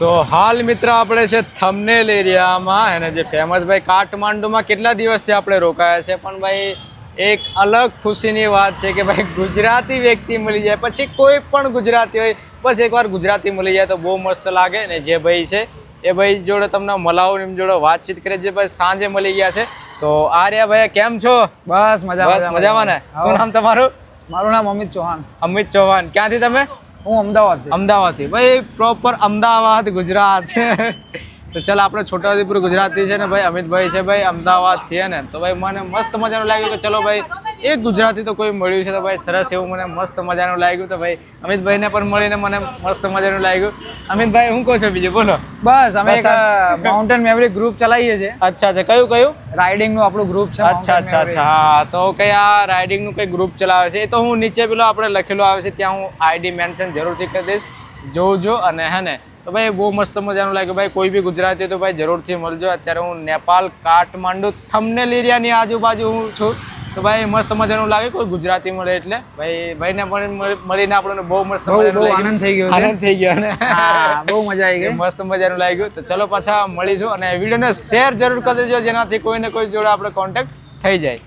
તો હાલ મિત્ર આપણે છે થંબનેલ એરિયામાં અને જે ફેમસ ભાઈ કાઠમાંડુમાં કેટલા દિવસથી આપણે રોકાયા છે, પણ ભાઈ એક અલગ ખુશીની વાત છે કે ભાઈ ગુજરાતી વ્યક્તિ મળી જાય, પછી કોઈ પણ ગુજરાતી હોય બસ એકવાર ગુજરાતી મળી જાય તો બહુ મસ્ત લાગે ને. જે ભાઈ છે એ ભાઈ જોડે તમને મલાવું એમ જોડે વાતચીત કરે, જે ભાઈ સાંજે મળી ગયા છે. તો આર્યા ભાઈ કેમ છો? બસ મજામાં ને? શું નામ તમારું? મારું નામ અમિત ચૌહાણ. અમિત ચૌહાણ. ક્યાંથી તમે? હું અમદાવાદ. અમદાવાદથી. ભાઈ પ્રોપર અમદાવાદ ગુજરાત છે. તો ચાલ આપણે છોટાઉદેપુર ગુજરાતી છે ને ભાઈ અમિતભાઈ છે ભાઈ અમદાવાદથી ને. તો ભાઈ મને મસ્ત મજાનું લાગ્યું કે ચલો ભાઈ એક ગુજરાતી તો કોઈ મળ્યું છે તો ભાઈ સરસ એવું મને મસ્ત મજાનું લાગ્યું. તો ભાઈ અમિતભાઈને પણ મળીને મને મસ્ત મજાનું લાગ્યું. અમિતભાઈ હું કહો છો બીજું બોલો? બસ અમે એક માઉન્ટેન મેવરિક ગ્રુપ ચલાવીએ છીએ. અચ્છા અચ્છા, કયું? રાઇડિંગ નું આપણું ગ્રુપ છે. અચ્છા. હા, તો કઈ આ રાઇડિંગ નું કઈ ગ્રુપ ચલાવે છે એ તો હું નીચે પેલો આપણે લખેલું આવે છે ત્યાં હું આઈડી મેન્શન જરૂરથી કરી દઈશ, જોજો. અને હે ને તો ભાઈ બહુ મસ્ત મજાનું લાગ્યું. ભાઈ કોઈ બી ગુજરાતી તો ભાઈ જરૂરથી મળજો. અત્યારે હું નેપાલ કાઠમાંડુ થંબનેલ એરિયાની આજુબાજુ હું છું. તો ભાઈ મસ્ત મજાનું લાગે કોઈ ગુજરાતી મળે એટલે ભાઈને મળીને આપણને બહુ મસ્ત મજાનું આનંદ થઈ ગયો. આનંદ થઈ ગયો ને બહુ મજા આવી ગઈ. મસ્ત મજાનું લાગ્યું. તો ચલો પાછા મળીશું અને વિડીયોને શેર જરૂર કરી દેજો જેનાથી કોઈને કોઈ જોડે આપણે કોન્ટેક્ટ થઈ જાય.